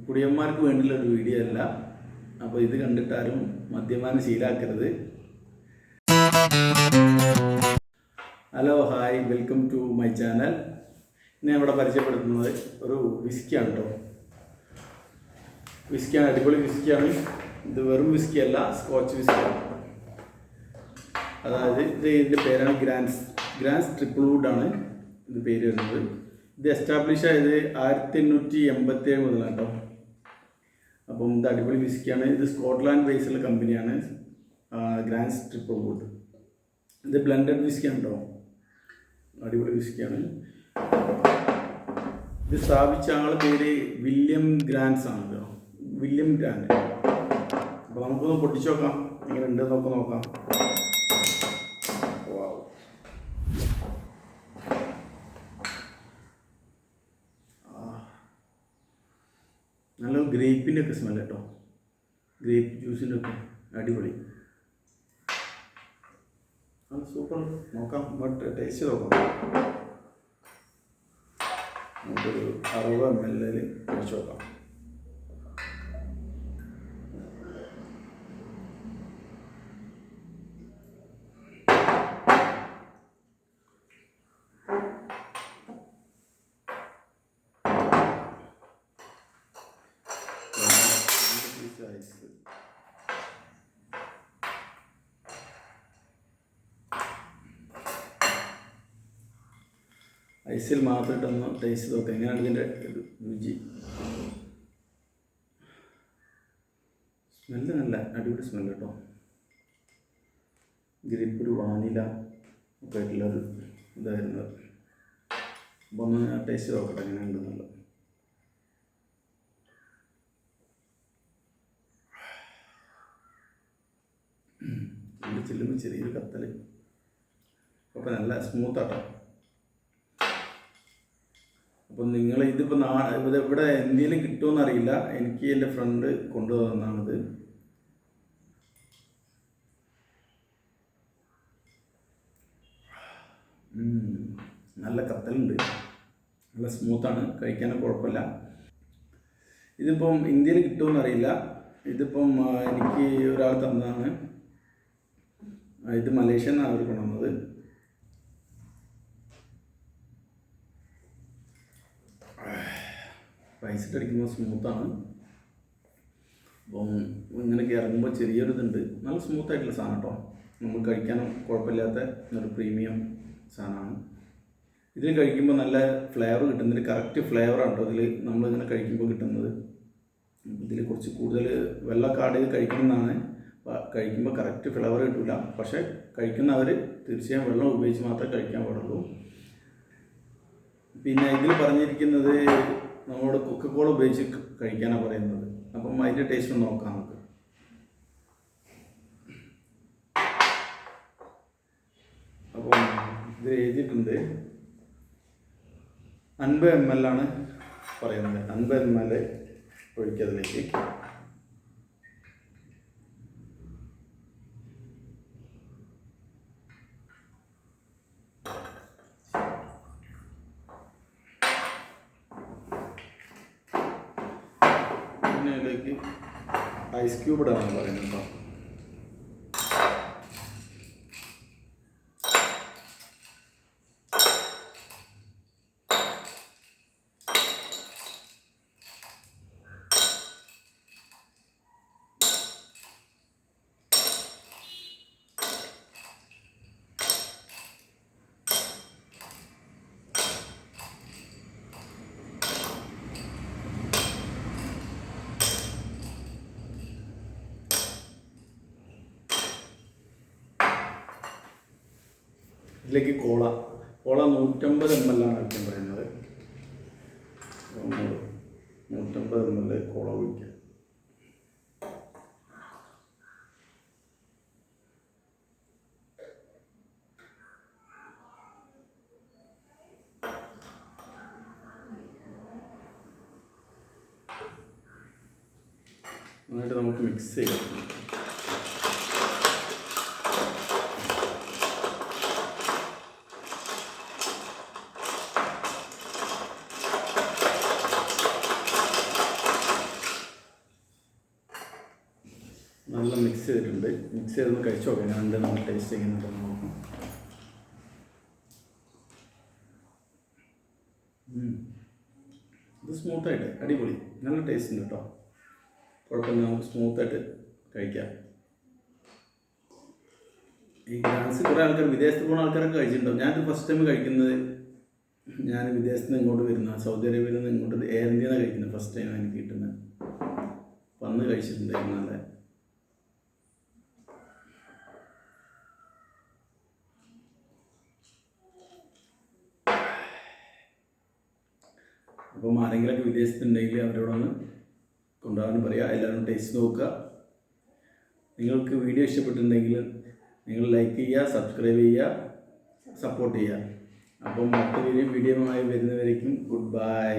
കുടിയന്മാർക്ക് വേണ്ടിയുള്ള ഒരു വീഡിയോ അല്ല. അപ്പോൾ ഇത് കണ്ടിട്ടാരും മദ്യപാനം ശീലാക്കരുത്. Hello, hi, welcome to my channel. ഇന്ന് ഇവിടെ പരിചയപ്പെടുത്തുന്നത് ഒരു വിസ്കിയാണ് കേട്ടോ. വിസ്കിയാണ്, അടിപൊളി വിസ്കിയാണ്. ഇത് വെറും വിസ്കി അല്ല, സ്കോച്ച് വിസ്കിയാണ്. അതായത് ഇതിൻ്റെ പേരാണ് ഗ്രാൻസ് ട്രിപ്പിൾ വുഡാണ് ഇത് പേര് വരുന്നത്. ഇത് എസ്റ്റാബ്ലിഷ് ആയത് 1887 മുതലാണ് കേട്ടോ. അപ്പം ഇത് അടിപൊളി വിസ്കിയാണ്. ഇത് സ്കോട്ട്ലാൻഡ് ബേസുള്ള കമ്പനിയാണ് ഗ്രാൻസ് ട്രിപ്പിൾ വുഡ്. ഇത് ബ്ലെൻഡഡ് വിസ്കിയാണ് കേട്ടോ, അടിപൊളി വിസ്കിയാണ്. ഇത് സ്ഥാപിച്ച ആളുടെ പേര് വില്യം ഗ്രാൻസ് ആണ് കേട്ടോ, വില്യം ഗ്രാൻഡ്. അപ്പോൾ നമുക്കൊന്ന് പൊട്ടിച്ച് നോക്കാം, എങ്ങനെ ഉണ്ടെന്ന് നോക്കാം. നല്ല ഗ്രേപ്പിൻ്റെ ഒക്കെ സ്മെൽ കേട്ടോ, ഗ്രേപ്പ് ജ്യൂസിൻ്റെ ഒക്കെ അടിപൊളി. സൂപ്പർ. നോക്കാം, ടേസ്റ്റ് നോക്കാം. നമുക്കൊരു 60 ml കഴിച്ച് നോക്കാം. ഐസിൽ മാത്രം ഇട്ടൊന്ന് ടേസ്റ്റ് നോക്കാം, എങ്ങനെയാണ് ഇതിൻ്റെ രുചി. സ്മെല്ല് നല്ല അടിപൊളി സ്മെല്ല് കേട്ടോ. ഗ്രേപ്പ്, ഒരു വാനില ഒക്കെ ആയിട്ടുള്ളൊരു ഇതായിരുന്നത്. അപ്പോൾ ഒന്ന് ടേസ്റ്റ് നോക്കട്ടെ എങ്ങനെ ഉണ്ടെന്നുള്ളത്. ചെല്ലുമ്പോൾ ചെറിയൊരു കത്തൽ, അപ്പോൾ നല്ല സ്മൂത്താട്ടോ. അപ്പം നിങ്ങൾ ഇതിപ്പോൾ ഇവിടെ എന്തെങ്കിലും കിട്ടുമെന്ന് അറിയില്ല. എനിക്ക് എൻ്റെ ഫ്രണ്ട് കൊണ്ടുവന്നാണിത്. നല്ല കത്തലുണ്ട്, നല്ല സ്മൂത്താണ്, കഴിക്കാനൊക്കെ കുഴപ്പമില്ല. ഇതിപ്പം ഇന്ത്യയിൽ കിട്ടുമെന്ന് അറിയില്ല. ഇതിപ്പം എനിക്ക് ഒരാൾ തന്നതാണ്. ഇത് മലേഷ്യ എന്നാണ് അവർ കൊണ്ടുവന്നത്. റൈസിട്ട് അടിക്കുമ്പോൾ സ്മൂത്താണ്. അപ്പം ഇങ്ങനെയൊക്കെ ഇറങ്ങുമ്പോൾ ചെറിയൊരു ഇതുണ്ട്. നല്ല സ്മൂത്തായിട്ടുള്ള സാധനം കേട്ടോ. നമുക്ക് കഴിക്കാനും കുഴപ്പമില്ലാത്ത ഒരു പ്രീമിയം സാധനമാണ്. ഇതിൽ കഴിക്കുമ്പോൾ നല്ല ഫ്ലേവർ കിട്ടുന്നതിന് കറക്റ്റ് ഫ്ലേവറാണ് കേട്ടോ ഇതിൽ നമ്മളിങ്ങനെ കഴിക്കുമ്പോൾ കിട്ടുന്നത്. ഇതിൽ കുറച്ച് കൂടുതൽ വെള്ളമൊക്കെ ആഡ് ചെയ്ത് കഴിക്കണമെന്നാണ്. കഴിക്കുമ്പോൾ കറക്റ്റ് ഫ്ലേവർ കിട്ടില്ല. പക്ഷേ കഴിക്കുന്നവർ തീർച്ചയായും വെള്ളം ഉപയോഗിച്ച് മാത്രമേ കഴിക്കാൻ പാടുള്ളൂ. പിന്നെ ഇതിൽ പറഞ്ഞിരിക്കുന്നത് നമ്മളോട് കൊക്കക്കോള ഉപയോഗിച്ച് കഴിക്കാനാണ് പറയുന്നത്. അപ്പം അതിൻ്റെ ടേസ്റ്റ് ഒന്ന് നോക്കാം നമുക്ക്. അപ്പം ഇത് എഴുതിയിട്ടുണ്ട് 50 ml ആണ് പറയുന്നത്. 50 ml ഒഴിക്കതിലേക്ക്. ഇതിലേക്ക് ഐസ് ക്യൂബ് ഇടാനാണ് പറയുന്നത് കേട്ടോ. ഇതിലേക്ക് കോള 150 ml ആണ് ഒഴിക്കാൻ പറയുന്നത്. 150 ml കോള ഒഴിക്കുക. എന്നിട്ട് നമുക്ക് മിക്സ് ചെയ്യാം. നല്ല മിക്സ് ചെയ്തിട്ടുണ്ട്. മിക്സ് ചെയ്തൊന്ന് കഴിച്ച് നോക്കാം എങ്ങനെയുണ്ട്, നമ്മൾ ടേസ്റ്റ് ചെയ്യുന്നുണ്ടെന്ന് നോക്കാം. ഇത് സ്മൂത്തായിട്ട് അടിപൊളി, നല്ല ടേസ്റ്റ് ഉണ്ട് കേട്ടോ. കുഴപ്പമില്ല, നമുക്ക് സ്മൂത്തായിട്ട് കഴിക്കാം. ഈ ഗ്രാൻസ് കുറേ ആൾക്കാർ, വിദേശത്ത് പോകുന്ന ആൾക്കാരൊക്കെ കഴിച്ചിട്ടുണ്ടാവും. ഞാനിത് ഫസ്റ്റ് ടൈം കഴിക്കുന്നത്, ഞാൻ വിദേശത്ത് നിന്ന് ഇങ്ങോട്ട് വരുന്ന, സൗദി അറേബ്യയിൽ നിന്ന് ഇങ്ങോട്ട് എയർ ഇന്ത്യയാണ് കഴിക്കുന്നത്. ഫസ്റ്റ് ടൈം എനിക്ക് കിട്ടുന്നത്. വന്ന് കഴിച്ചിട്ടുണ്ടായിരുന്നു. നല്ല അപ്പം ആരെങ്കിലൊക്കെ വിദേശത്തുണ്ടെങ്കിൽ അവരോടൊന്ന് കൊണ്ടുപോകാൻ പറയുക. എല്ലാവരും ടേസ്റ്റ് നോക്കുക. നിങ്ങൾക്ക് വീഡിയോ ഇഷ്ടപ്പെട്ടിട്ടുണ്ടെങ്കിൽ നിങ്ങൾ ലൈക്ക് ചെയ്യുക, സബ്സ്ക്രൈബ് ചെയ്യുക, സപ്പോർട്ട് ചെയ്യുക. അപ്പം മറ്റൊരു വീഡിയോയുമായി വരുന്നവരേക്കും ഗുഡ് ബൈ.